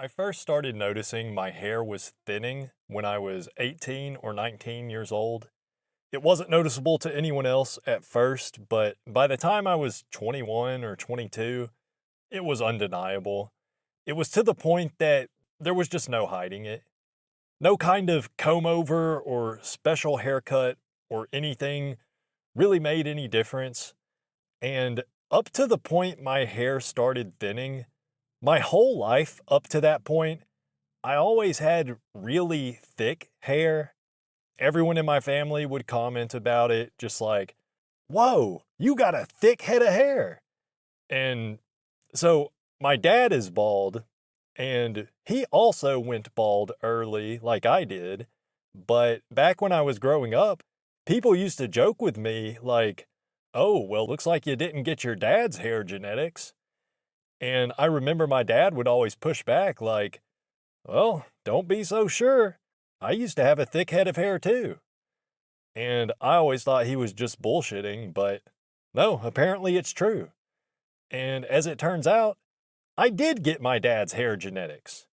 I first started noticing my hair was thinning when I was 18 or 19 years old. It wasn't noticeable to anyone else at first, but by the time I was 21 or 22, it was undeniable. It was to the point that there was just no hiding it. No kind of comb over or special haircut or anything really made any difference. And up to the point my hair started thinning, my whole life up to that point, I always had really thick hair. Everyone in my family would comment about it, just like, "Whoa, you got a thick head of hair." And so my dad is bald, and he also went bald early, like I did. But back when I was growing up, people used to joke with me, like, "Oh, well, looks like you didn't get your dad's hair genetics." And I remember my dad would always push back, like, "Well, don't be so sure. I used to have a thick head of hair too." And I always thought he was just bullshitting, but no, apparently it's true. And as it turns out, I did get my dad's hair genetics.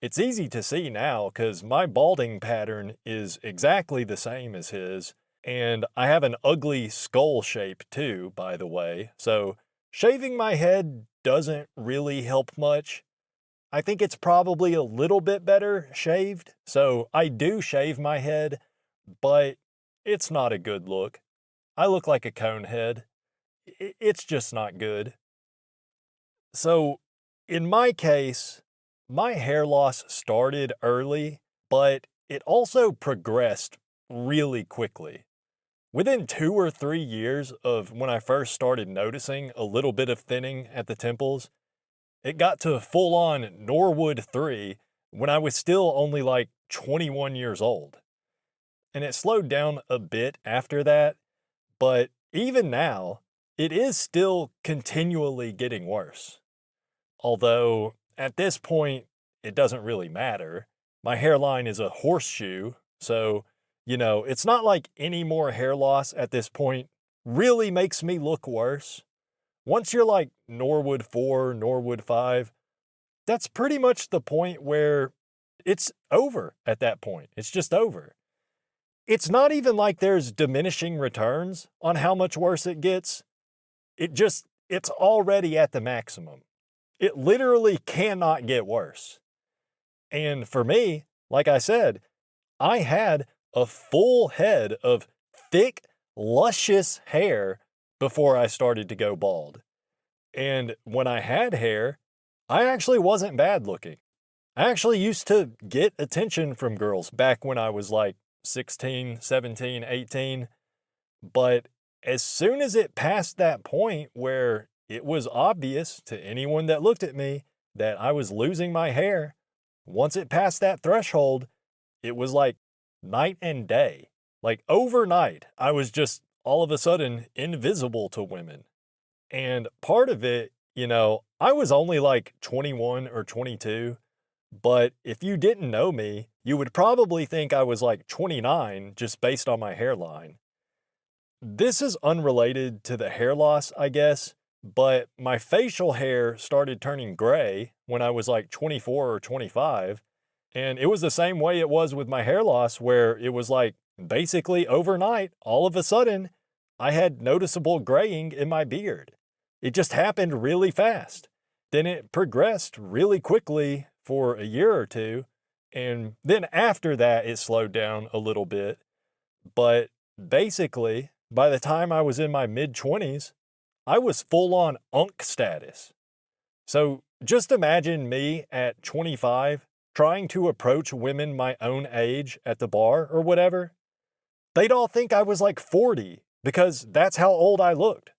It's easy to see now because my balding pattern is exactly the same as his, and I have an ugly skull shape too, by the way, so shaving my head doesn't really help much. I think it's probably a little bit better shaved, so I do shave my head, but it's not a good look. I look like a cone head. It's just not good. So, in my case, my hair loss started early, but it also progressed really quickly. Within 2 or 3 years of when I first started noticing a little bit of thinning at the temples, it got to full on Norwood 3 when I was still only like 21 years old. And it slowed down a bit after that, but even now, it is still continually getting worse. Although, at this point, it doesn't really matter. My hairline is a horseshoe, so, it's not like any more hair loss at this point really makes me look worse. Once you're like Norwood 4, Norwood 5, that's pretty much the point where it's over at that point. It's just over. It's not even like there's diminishing returns on how much worse it gets. It's already at the maximum. It literally cannot get worse. And for me, like I said, I had a full head of thick, luscious hair before I started to go bald. And when I had hair, I actually wasn't bad looking. I actually used to get attention from girls back when I was like 16, 17, 18. But as soon as it passed that point where it was obvious to anyone that looked at me that I was losing my hair, once it passed that threshold, it was like night and day. Like overnight, I was just all of a sudden invisible to women. And part of it, I was only like 21 or 22, but if you didn't know me, you would probably think I was like 29 just based on my hairline. This is unrelated to the hair loss, I guess, but my facial hair started turning gray when I was like 24 or 25, and it was the same way it was with my hair loss, where it was like basically overnight, all of a sudden, I had noticeable graying in my beard. It just happened really fast. Then it progressed really quickly for a year or two, and then after that, it slowed down a little bit. But basically, by the time I was in my mid 20s, I was full on unk status. So just imagine me at 25 trying to approach women my own age at the bar or whatever. They'd all think I was like 40 because that's how old I looked.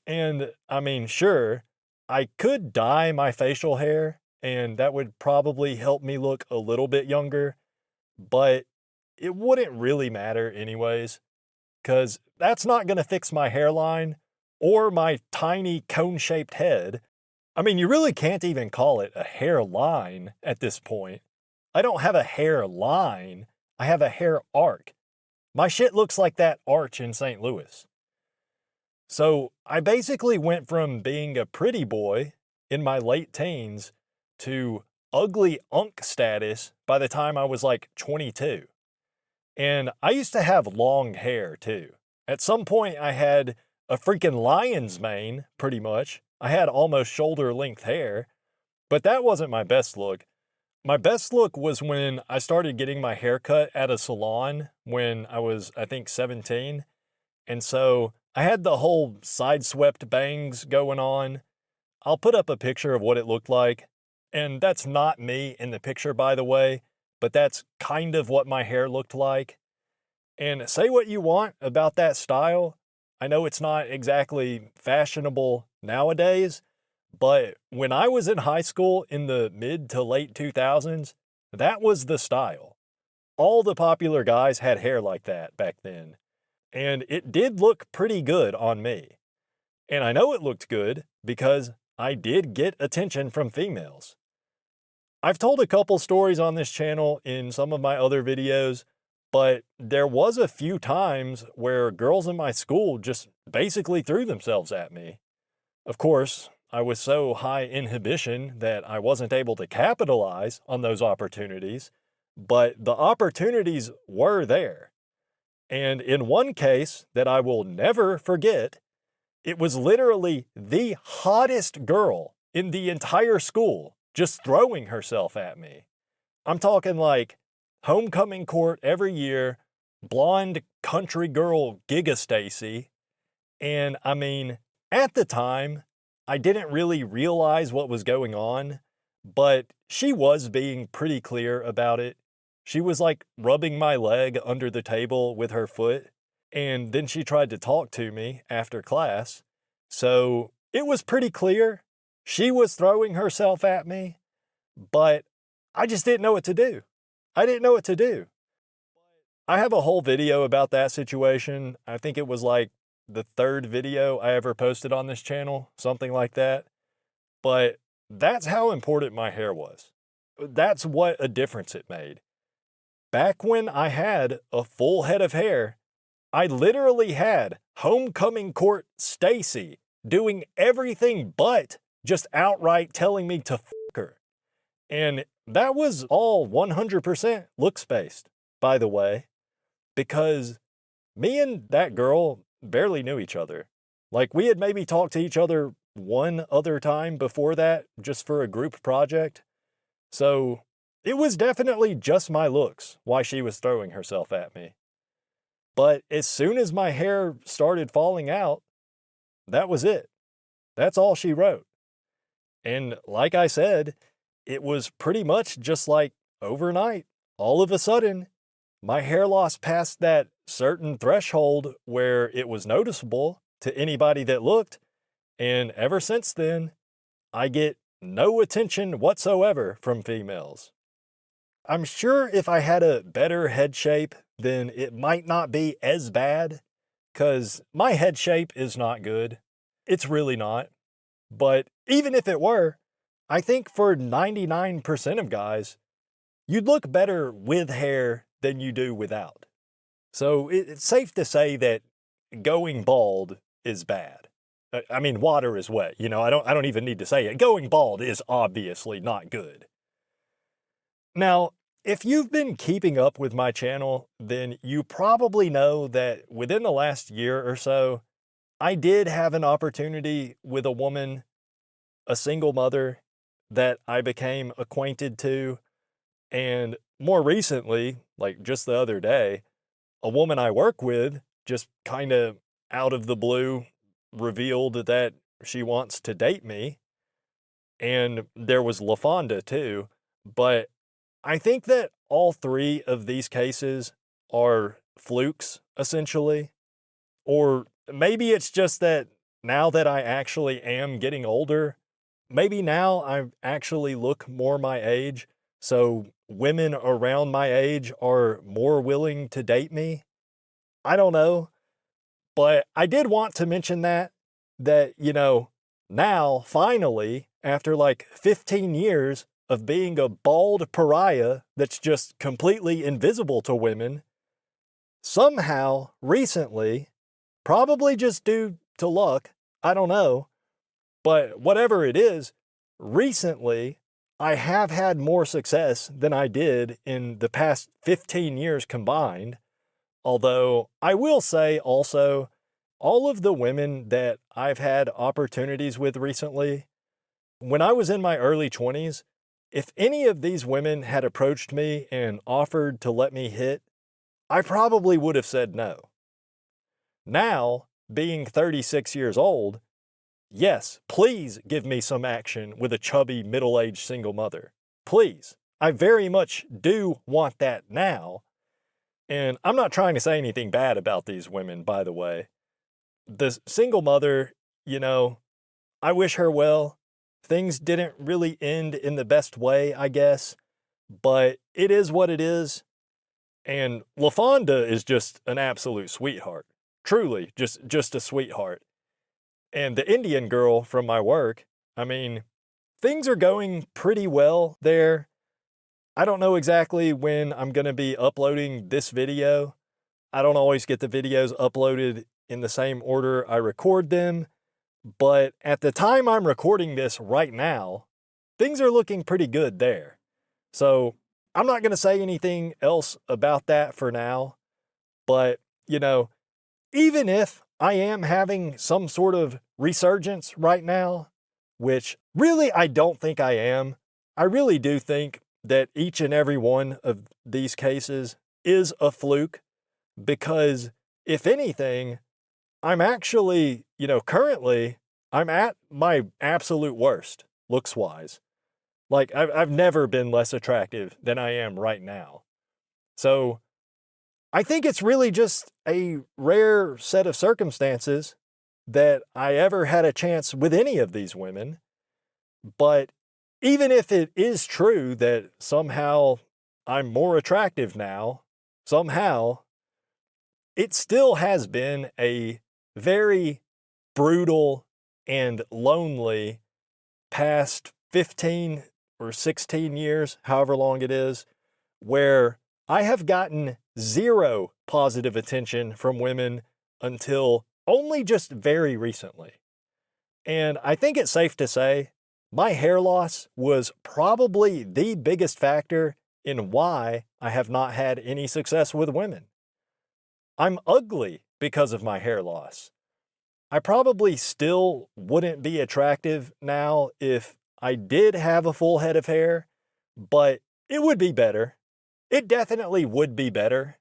And I mean, sure, I could dye my facial hair, and that would probably help me look a little bit younger, but it wouldn't really matter anyways, because that's not going to fix my hairline or my tiny cone-shaped head. I mean, you really can't even call it a hairline at this point. I don't have a hairline, I have a hair arc. My shit looks like that arch in St. Louis. So I basically went from being a pretty boy in my late teens to ugly unk status by the time I was like 22. And I used to have long hair too. At some point, I had a freaking lion's mane, pretty much. I had almost shoulder length hair, but that wasn't my best look. My best look was when I started getting my hair cut at a salon when I was, I think, 17. And so I had the whole side swept bangs going on. I'll put up a picture of what it looked like. And that's not me in the picture, by the way, but that's kind of what my hair looked like. And say what you want about that style. I know it's not exactly fashionable nowadays, but when I was in high school in the mid to late 2000s, that was the style. All the popular guys had hair like that back then. And it did look pretty good on me. And I know it looked good because I did get attention from females. I've told a couple stories on this channel in some of my other videos, but there was a few times where girls in my school just basically threw themselves at me. Of course, I was so high inhibition that I wasn't able to capitalize on those opportunities, but the opportunities were there. And in one case that I will never forget, it was literally the hottest girl in the entire school just throwing herself at me. I'm talking like homecoming court every year, blonde country girl Giga Stacy. And I mean, at the time, I didn't really realize what was going on, but she was being pretty clear about it. She was like rubbing my leg under the table with her foot, and then she tried to talk to me after class. So it was pretty clear she was throwing herself at me, but I just didn't know what to do. I didn't know what to do. I have a whole video about that situation. I think it was like the third video I ever posted on this channel, something like that. But that's how important my hair was. That's what a difference it made. Back when I had a full head of hair, I literally had homecoming court Stacy doing everything but just outright telling me to f*** her. And that was all 100% looks-based, by the way, because me and that girl barely knew each other. Like, we had maybe talked to each other one other time before that, just for a group project. So it was definitely just my looks why she was throwing herself at me. But as soon as my hair started falling out, that was it. That's all she wrote. And like I said, it was pretty much just like overnight. All of a sudden, my hair loss passed that certain threshold where it was noticeable to anybody that looked. And ever since then, I get no attention whatsoever from females. I'm sure if I had a better head shape, then it might not be as bad, because my head shape is not good. It's really not. But even if it were, I think for 99% of guys, you'd look better with hair than you do without. So it's safe to say that going bald is bad. I mean, water is wet. You know, I don't even need to say it. Going bald is obviously not good. Now, if you've been keeping up with my channel, then you probably know that within the last year or so, I did have an opportunity with a woman, a single mother, that I became acquainted to. And more recently, like just the other day, a woman I work with just kind of out of the blue revealed that she wants to date me. And there was LaFonda too. But I think that all three of these cases are flukes, essentially. Or maybe it's just that now that I actually am getting older, maybe now I actually look more my age, so women around my age are more willing to date me. I don't know. But I did want to mention that, you know, now, finally, after like 15 years of being a bald pariah that's just completely invisible to women, somehow, recently, probably just due to luck, I don't know, but whatever it is, recently, I have had more success than I did in the past 15 years combined. Although I will say also, all of the women that I've had opportunities with recently, when I was in my early 20s, if any of these women had approached me and offered to let me hit, I probably would have said no. Now, being 36 years old, yes, please give me some action with a chubby middle-aged single mother. Please. I very much do want that now. And I'm not trying to say anything bad about these women, by the way. The single mother, I wish her well. Things didn't really end in the best way, I guess, but it is what it is. And LaFonda is just an absolute sweetheart. Truly, just a sweetheart. And the Indian girl from my work, I mean, things are going pretty well there. I don't know exactly when I'm going to be uploading this video. I don't always get the videos uploaded in the same order I record them, but at the time I'm recording this right now, things are looking pretty good there. So I'm not going to say anything else about that for now, but, even if I am having some sort of resurgence right now, which really I don't think I am, I really do think that each and every one of these cases is a fluke, because if anything, I'm actually, currently I'm at my absolute worst looks-wise. Like I've never been less attractive than I am right now. So I think it's really just a rare set of circumstances that I ever had a chance with any of these women. But even if it is true that somehow I'm more attractive now, somehow, it still has been a very brutal and lonely past 15 or 16 years, however long it is, where I have gotten zero positive attention from women until only just very recently. And I think it's safe to say my hair loss was probably the biggest factor in why I have not had any success with women. I'm ugly because of my hair loss. I probably still wouldn't be attractive now if I did have a full head of hair, but it would be better. It definitely would be better.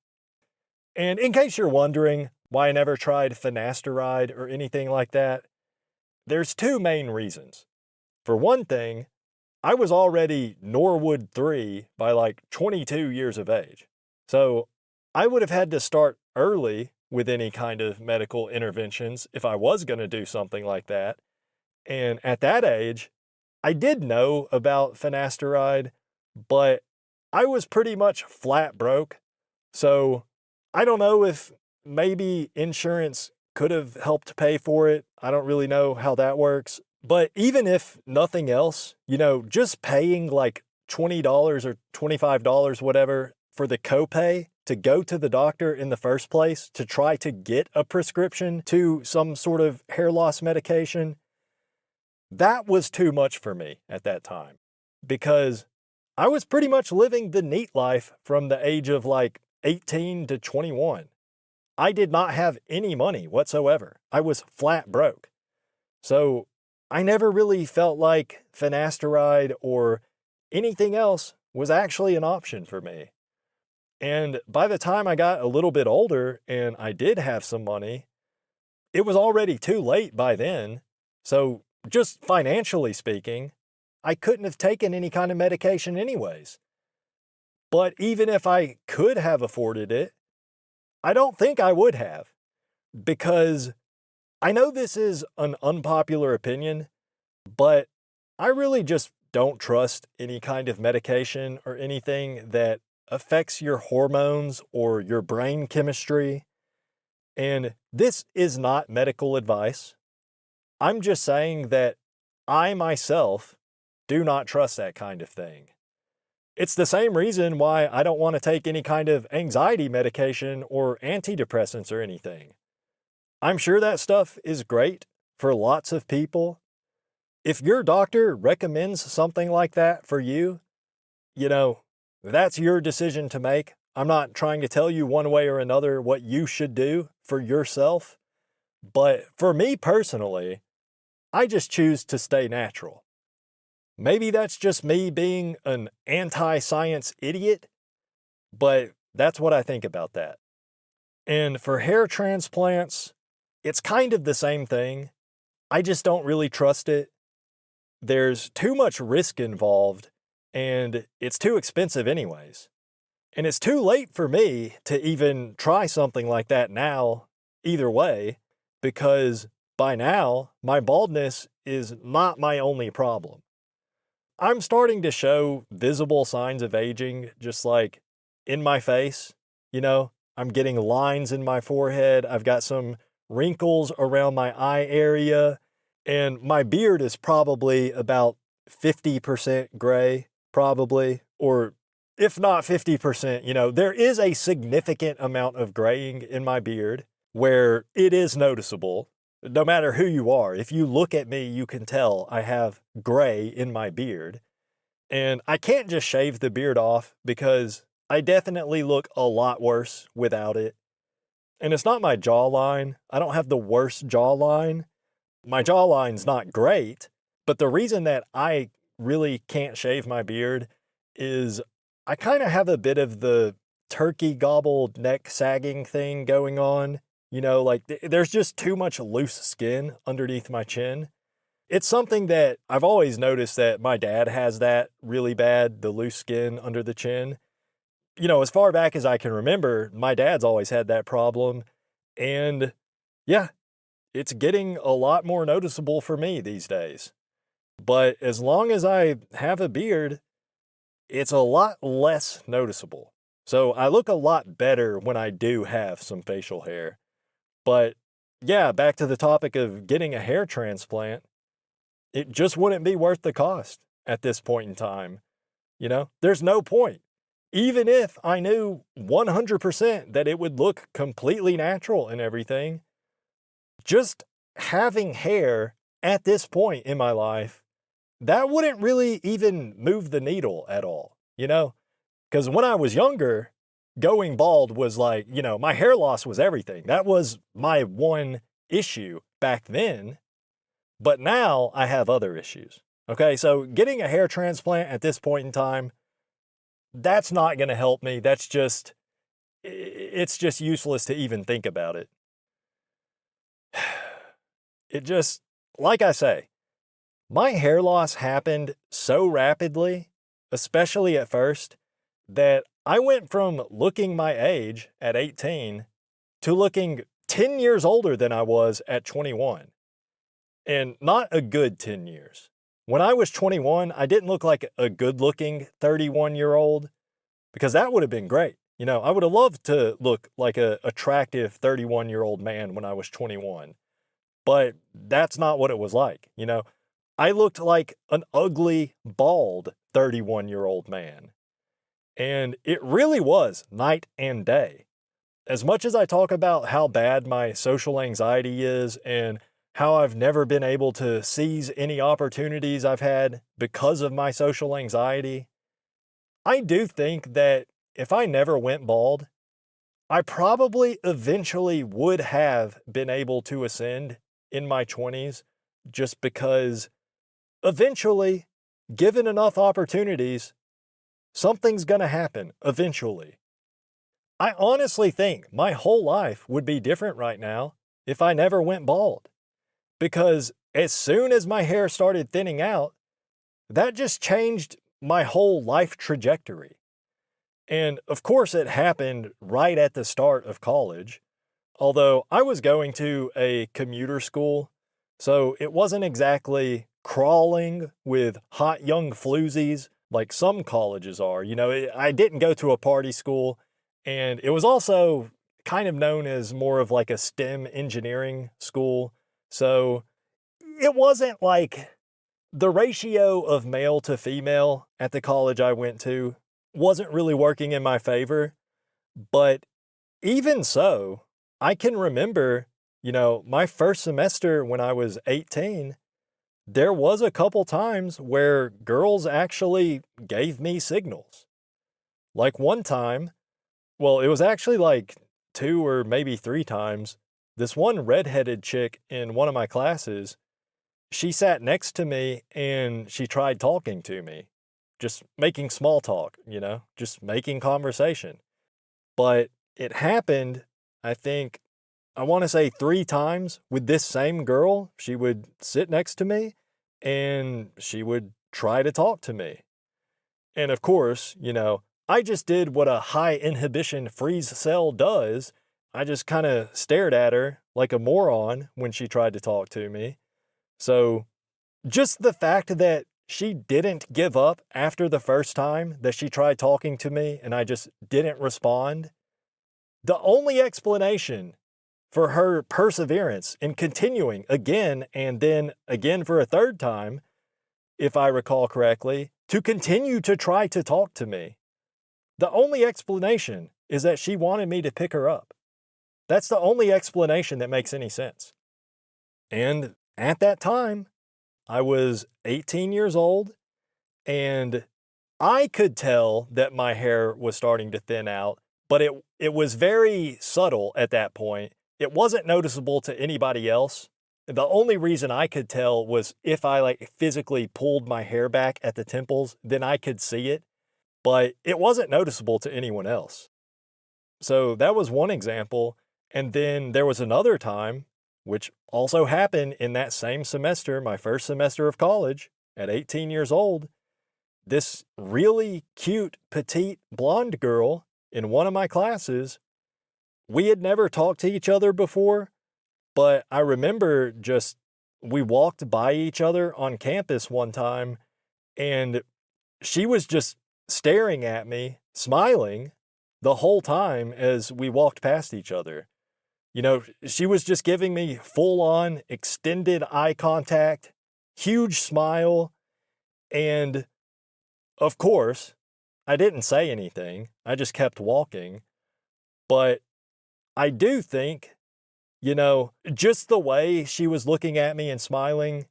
And in case you're wondering why I never tried finasteride or anything like that, there's two main reasons. For one thing, I was already Norwood 3 by like 22 years of age. So I would have had to start early with any kind of medical interventions if I was going to do something like that. And at that age, I did know about finasteride, but I was pretty much flat broke. So I don't know if maybe insurance could have helped pay for it. I don't really know how that works. But even if nothing else, just paying like $20 or $25, whatever, for the copay to go to the doctor in the first place to try to get a prescription to some sort of hair loss medication, that was too much for me at that time, because I was pretty much living the neat life from the age of like 18 to 21. I did not have any money whatsoever. I was flat broke. So I never really felt like finasteride or anything else was actually an option for me. And by the time I got a little bit older and I did have some money, it was already too late by then. So just financially speaking, I couldn't have taken any kind of medication anyways. But even if I could have afforded it, I don't think I would have, because I know this is an unpopular opinion, but I really just don't trust any kind of medication or anything that affects your hormones or your brain chemistry. And this is not medical advice. I'm just saying that I myself do not trust that kind of thing. It's the same reason why I don't want to take any kind of anxiety medication or antidepressants or anything. I'm sure that stuff is great for lots of people, if your doctor recommends something like that for you, you know, that's your decision to make. I'm not trying to tell you one way or another what you should do for yourself. But for me personally, I just choose to stay natural. Maybe that's just me being an anti-science idiot, but that's what I think about that. And for hair transplants, it's kind of the same thing. I just don't really trust it. There's too much risk involved, and it's too expensive anyways. And it's too late for me to even try something like that now, either way, because by now, my baldness is not my only problem. I'm starting to show visible signs of aging, just like in my face. I'm getting lines in my forehead. I've got some wrinkles around my eye area, and my beard is probably about 50% gray, probably, or if not 50%, there is a significant amount of graying in my beard where it is noticeable. No matter who you are, if you look at me, you can tell I have gray in my beard. And I can't just shave the beard off because I definitely look a lot worse without it. And it's not my jawline. I don't have the worst jawline. My jawline's not great, but the reason that I really can't shave my beard is I kind of have a bit of the turkey gobbled neck sagging thing going on. There's just too much loose skin underneath my chin. It's something that I've always noticed that my dad has that really bad, the loose skin under the chin. As far back as I can remember, my dad's always had that problem. And yeah, it's getting a lot more noticeable for me these days. But as long as I have a beard, it's a lot less noticeable. So I look a lot better when I do have some facial hair. But yeah, back to the topic of getting a hair transplant, it just wouldn't be worth the cost at this point in time. There's no point. Even if I knew 100% that it would look completely natural and everything, just having hair at this point in my life, that wouldn't really even move the needle at all, Because when I was younger, going bald was like, my hair loss was everything. That was my one issue back then. But now I have other issues. Okay, so getting a hair transplant at this point in time, that's not going to help me. It's just useless to even think about it. Like I say, my hair loss happened so rapidly, especially at first, that I went from looking my age at 18 to looking 10 years older than I was at 21. And not a good 10 years. When I was 21, I didn't look like a good-looking 31-year-old because that would have been great. I would have loved to look like an attractive 31-year-old man when I was 21. But that's not what it was like. I looked like an ugly, bald 31-year-old man. And it really was night and day. As much as I talk about how bad my social anxiety is and how I've never been able to seize any opportunities I've had because of my social anxiety, I do think that if I never went bald, I probably eventually would have been able to ascend in my 20s just because eventually, given enough opportunities, something's going to happen eventually. I honestly think my whole life would be different right now if I never went bald. Because as soon as my hair started thinning out, that just changed my whole life trajectory. And of course, it happened right at the start of college, although I was going to a commuter school, so it wasn't exactly crawling with hot young floozies like some colleges are. I didn't go to a party school, and it was also kind of known as more of like a STEM engineering school. So it wasn't like the ratio of male to female at the college I went to wasn't really working in my favor. But even so, I can remember, my first semester when I was 18, there was a couple times where girls actually gave me signals. Like one time, well, it was actually like 2 or maybe 3 times. This one redheaded chick in one of my classes, she sat next to me and she tried talking to me. Just making small talk, just making conversation. But it happened, I think, I want to say 3 times with this same girl. She would sit next to me and she would try to talk to me. And of course, I just did what a high inhibition freeze cell does. I just kind of stared at her like a moron when she tried to talk to me. So just the fact that she didn't give up after the first time that she tried talking to me and I just didn't respond, the only explanation for her perseverance in continuing again and then again for a third time, if I recall correctly, to continue to try to talk to me, the only explanation is that she wanted me to pick her up. That's the only explanation that makes any sense. And at that time, I was 18 years old, and I could tell that my hair was starting to thin out, but it was very subtle at that point. It wasn't noticeable to anybody else. The only reason I could tell was if I physically pulled my hair back at the temples, then I could see it, but it wasn't noticeable to anyone else. So that was one example. And then there was another time, which also happened in that same semester, my first semester of college, at 18 years old. This really cute, petite, blonde girl in one of my classes, we had never talked to each other before, but I remember we walked by each other on campus one time, and she was just staring at me, smiling the whole time as we walked past each other. She was just giving me full-on extended eye contact, huge smile, and of course, I didn't say anything. I just kept walking. But I do think, just the way she was looking at me and smiling,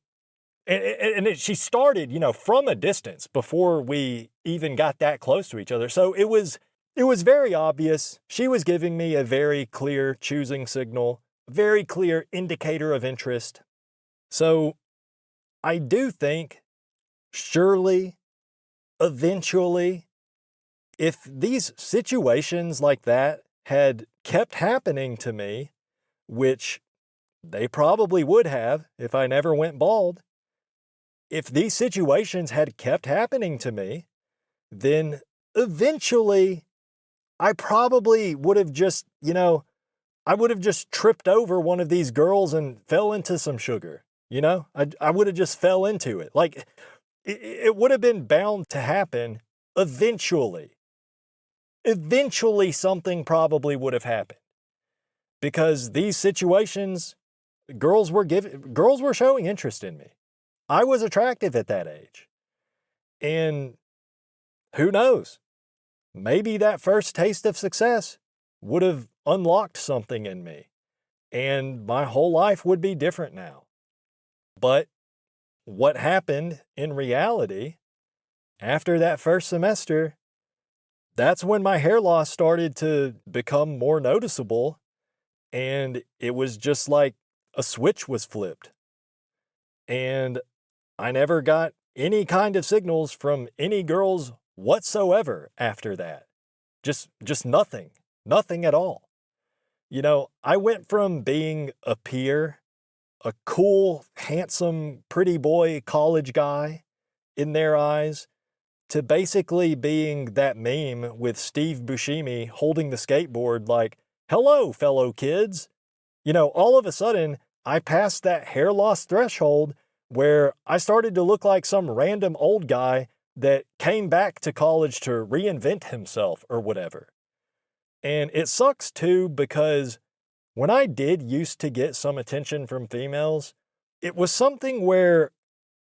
she started, from a distance before we even got that close to each other. So it was very obvious. She was giving me a very clear choosing signal, very clear indicator of interest. So I do think, surely, eventually, if these situations like that had kept happening to me, which they probably would have if I never went bald, if these situations had kept happening to me, then eventually I probably would have just, I would have just tripped over one of these girls and fell into some sugar. I would have just fell into it. It would have been bound to happen eventually. Eventually, something probably would have happened. Because these situations, girls were showing interest in me. I was attractive at that age. And who knows? Maybe that first taste of success would have unlocked something in me, and my whole life would be different now. But what happened in reality, after that first semester, that's when my hair loss started to become more noticeable, and it was just like a switch was flipped. And I never got any kind of signals from any girls whatsoever after that. Just nothing. Nothing at all. I went from being a peer, a cool, handsome, pretty boy college guy in their eyes, to basically being that meme with Steve Buscemi holding the skateboard like, "Hello, fellow kids." All of a sudden, I passed that hair loss threshold where I started to look like some random old guy that came back to college to reinvent himself or whatever. And it sucks too, because when I did used to get some attention from females, it was something where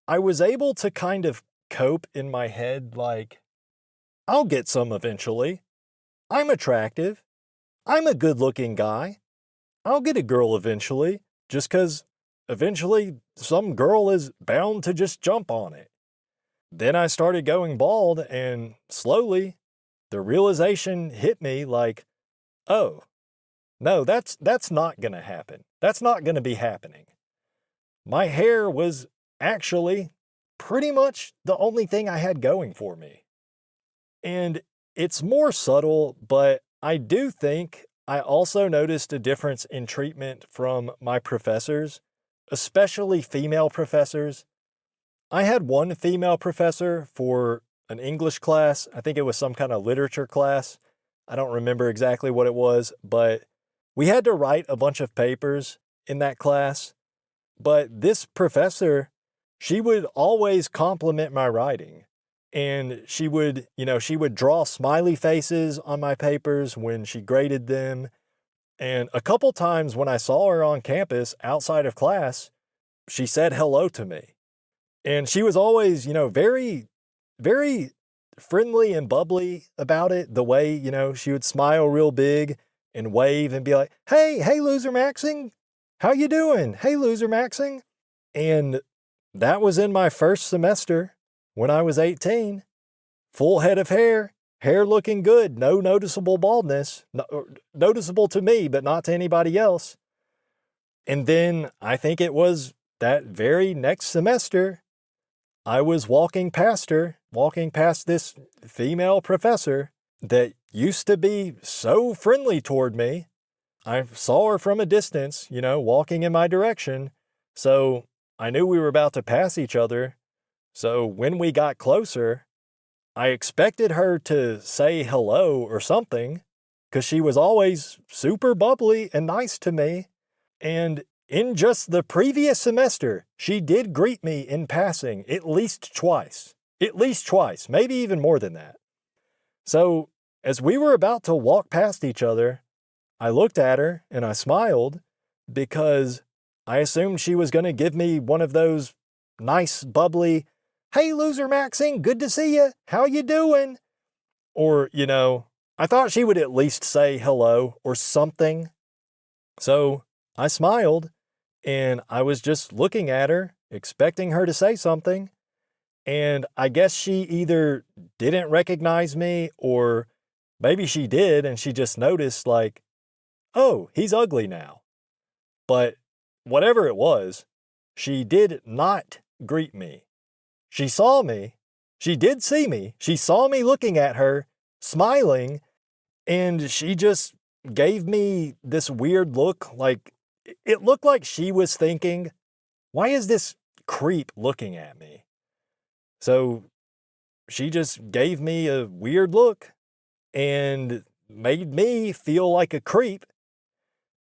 I was able to kind of cope in my head like, I'll get some eventually. I'm attractive. I'm a good-looking guy. I'll get a girl eventually, just because eventually some girl is bound to just jump on it. Then I started going bald, and slowly the realization hit me like, oh, no, that's not going to happen. That's not going to be happening. My hair was actually pretty much the only thing I had going for me. And it's more subtle, but I do think I also noticed a difference in treatment from my professors, especially female professors. I had one female professor for an English class. I think it was some kind of literature class. I don't remember exactly what it was, but we had to write a bunch of papers in that class. But this professor, she would always compliment my writing. And she would draw smiley faces on my papers when she graded them. And a couple times when I saw her on campus outside of class, she said hello to me. And she was always, very, very friendly and bubbly about it. The way, she would smile real big and wave and be like, hey, loser maxing. How you doing? Hey, loser maxing. And that was in my first semester when I was 18. Full head of hair looking good, no noticeable baldness, noticeable to me, but not to anybody else. And then I think it was that very next semester, I was walking past this female professor that used to be so friendly toward me. I saw her from a distance, walking in my direction. So I knew we were about to pass each other. So when we got closer, I expected her to say hello or something, because she was always super bubbly and nice to me. And in just the previous semester, she did greet me in passing at least twice, maybe even more than that. So as we were about to walk past each other, I looked at her and I smiled because I assumed she was going to give me one of those nice, bubbly, hey, loser maxing, good to see you. How you doing? Or, I thought she would at least say hello or something. So I smiled and I was just looking at her, expecting her to say something. And I guess she either didn't recognize me or maybe she did and she just noticed like, oh, he's ugly now. But whatever it was, she did not greet me. She saw me. She did see me. She saw me looking at her, smiling, and she just gave me this weird look. Like, it looked like she was thinking, why is this creep looking at me? So she just gave me a weird look and made me feel like a creep.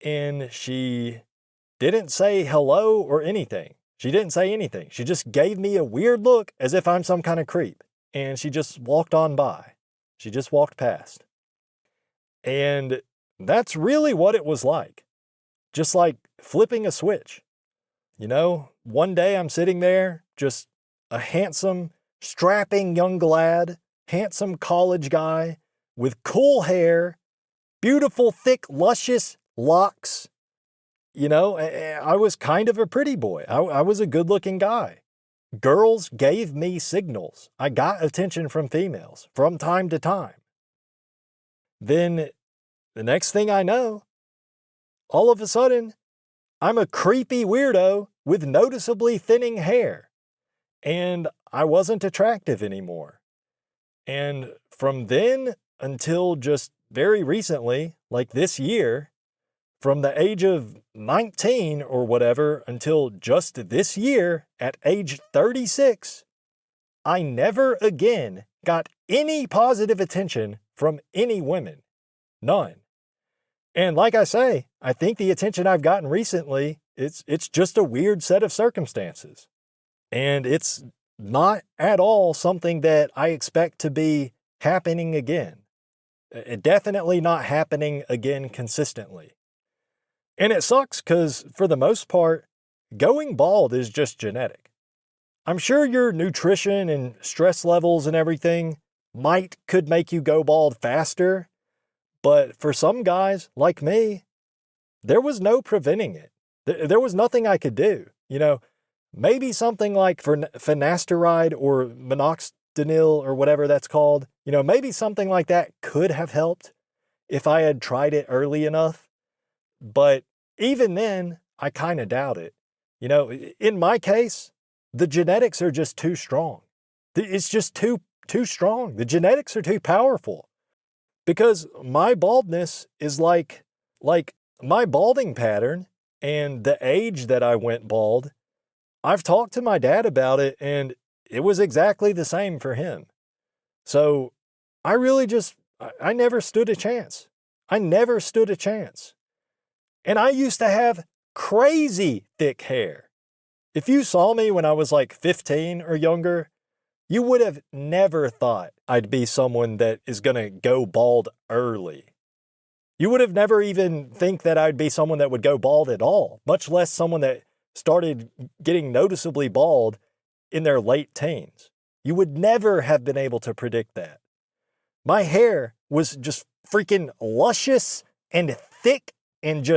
And she didn't say hello or anything. She didn't say anything. She just gave me a weird look as if I'm some kind of creep. And she just walked on by. She just walked past. And that's really what it was like. Just like flipping a switch. One day I'm sitting there, just a handsome, strapping young lad, handsome college guy with cool hair, beautiful, thick, luscious locks. I was kind of a pretty boy. I was a good-looking guy. Girls gave me signals. I got attention from females from time to time. Then the next thing I know, all of a sudden, I'm a creepy weirdo with noticeably thinning hair. And I wasn't attractive anymore. And from then until just very recently, like this year, from the age of 19 or whatever until just this year at age 36, I never again got any positive attention from any women. None. And like I say, I think the attention I've gotten recently, it's just a weird set of circumstances. And it's not at all something that I expect to be happening again. Definitely not happening again consistently. And it sucks because, for the most part, going bald is just genetic. I'm sure your nutrition and stress levels and everything could make you go bald faster, but for some guys, like me, there was no preventing it. There was nothing I could do. Maybe something like for finasteride or minoxidil or whatever that's called, maybe something like that could have helped if I had tried it early enough. But even then, I kind of doubt it. In my case, the genetics are just too strong. It's just too strong. The genetics are too powerful. Because my baldness is like my balding pattern and the age that I went bald. I've talked to my dad about it, and it was exactly the same for him. So I never stood a chance. I never stood a chance. And I used to have crazy thick hair. If you saw me when I was like 15 or younger, you would have never thought I'd be someone that is going to go bald early. You would have never even think that I'd be someone that would go bald at all, much less someone that started getting noticeably bald in their late teens. You would never have been able to predict that. My hair was just freaking luscious and thick and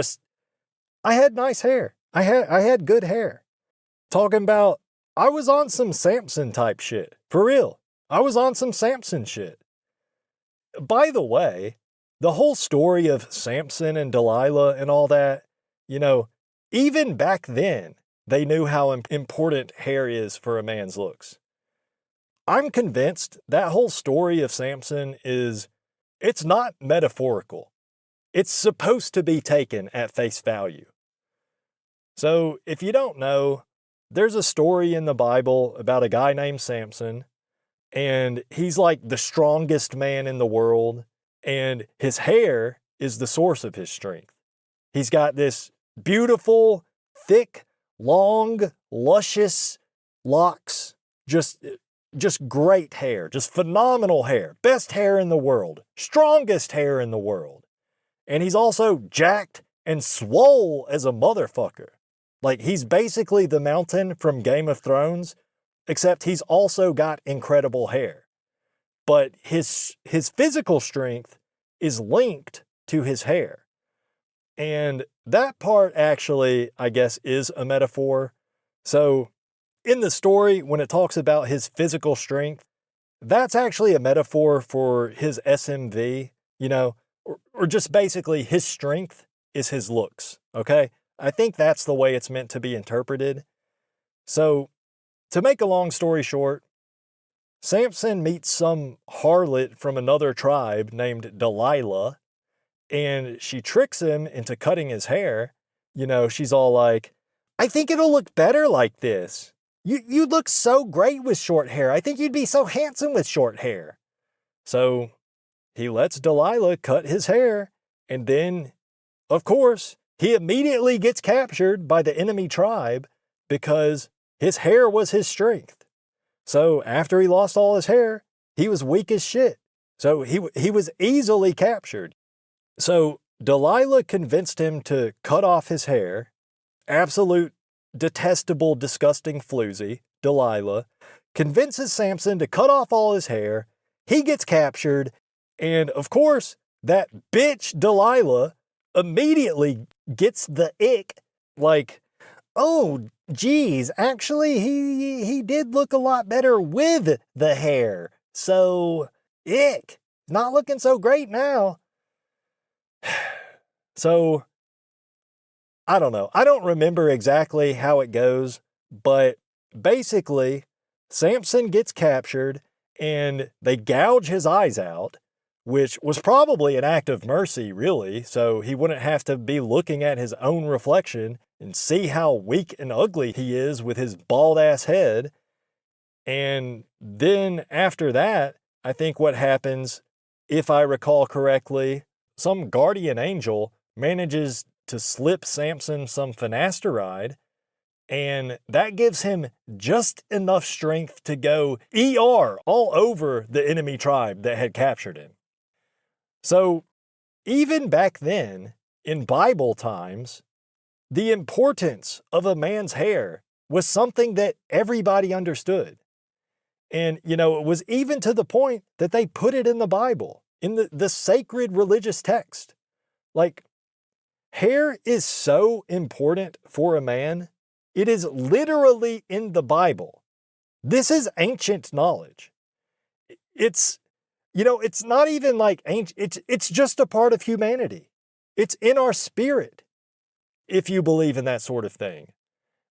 I had nice hair. I had good hair. Talking about, I was on some Samson type shit. For real. I was on some Samson shit. By the way, the whole story of Samson and Delilah and all that, even back then, they knew how important hair is for a man's looks. I'm convinced that whole story of Samson it's not metaphorical. It's supposed to be taken at face value. So if you don't know, there's a story in the Bible about a guy named Samson, and he's like the strongest man in the world, and his hair is the source of his strength. He's got this beautiful, thick, long, luscious locks, just great hair, just phenomenal hair, best hair in the world, strongest hair in the world. And he's also jacked and swole as a motherfucker. Like, he's basically the Mountain from Game of Thrones, except he's also got incredible hair. But his physical strength is linked to his hair. And that part actually, I guess, is a metaphor. So in the story, when it talks about his physical strength, that's actually a metaphor for his SMV, or just basically his strength is his looks, okay? I think that's the way it's meant to be interpreted. So, to make a long story short, Samson meets some harlot from another tribe named Delilah, and she tricks him into cutting his hair. She's all like, I think it'll look better like this. You look so great with short hair. I think you'd be so handsome with short hair. So he lets Delilah cut his hair, and then, of course, he immediately gets captured by the enemy tribe because his hair was his strength. So after he lost all his hair, he was weak as shit. So he was easily captured. So Delilah convinced him to cut off his hair. Absolute detestable, disgusting floozy, Delilah, convinces Samson to cut off all his hair. He gets captured. And of course, that bitch Delilah immediately gets the ick. Like, oh, geez, actually, he did look a lot better with the hair. So, ick. Not looking so great now. So, I don't know. I don't remember exactly how it goes, but basically, Samson gets captured and they gouge his eyes out, which was probably an act of mercy, really, so he wouldn't have to be looking at his own reflection and see how weak and ugly he is with his bald-ass head. And then after that, I think what happens, if I recall correctly, some guardian angel manages to slip Samson some finasteride, and that gives him just enough strength to go ER all over the enemy tribe that had captured him. So, even back then, in Bible times, the importance of a man's hair was something that everybody understood. And, it was even to the point that they put it in the Bible, in the sacred religious text. Like, Hair is so important for a man. It is literally in the Bible. This is ancient knowledge. It's, it's not even like ancient. It's just a part of humanity. It's in our spirit, if you believe in that sort of thing.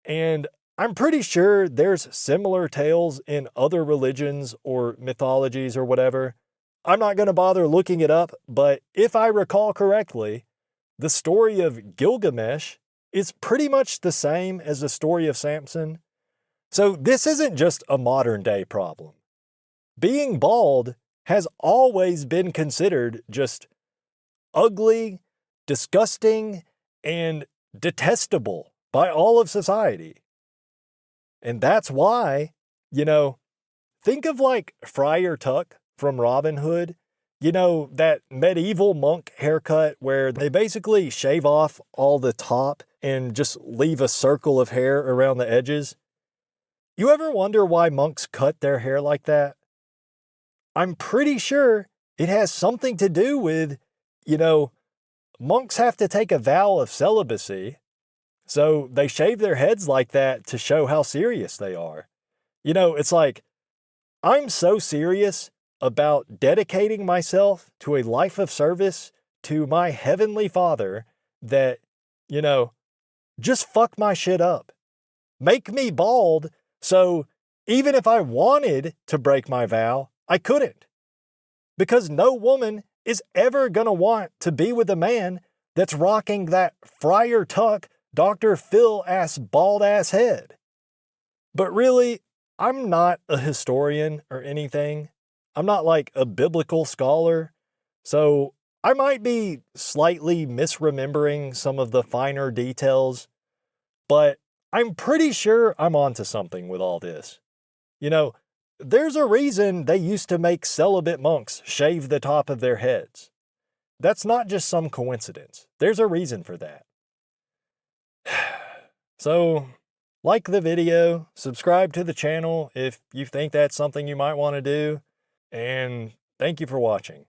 And I'm pretty sure there's similar tales in other religions or mythologies or whatever. I'm not going to bother looking it up, but if I recall correctly, the story of Gilgamesh is pretty much the same as the story of Samson. So this isn't just a modern day problem. Being bald has always been considered just ugly, disgusting, and detestable by all of society. And that's why, think of like Friar Tuck from Robin Hood. That medieval monk haircut where they basically shave off all the top and just leave a circle of hair around the edges. You ever wonder why monks cut their hair like that? I'm pretty sure it has something to do with, monks have to take a vow of celibacy, so they shave their heads like that to show how serious they are. It's like, I'm so serious about dedicating myself to a life of service to my heavenly Father that, just fuck my shit up. Make me bald so even if I wanted to break my vow, I couldn't. Because no woman is ever going to want to be with a man that's rocking that Friar Tuck, Dr. Phil-ass bald-ass head. But really, I'm not a historian or anything. I'm not like a biblical scholar, so I might be slightly misremembering some of the finer details, but I'm pretty sure I'm onto something with all this. There's a reason they used to make celibate monks shave the top of their heads. That's not just some coincidence. There's a reason for that. So, like the video, subscribe to the channel if you think that's something you might want to do, and thank you for watching.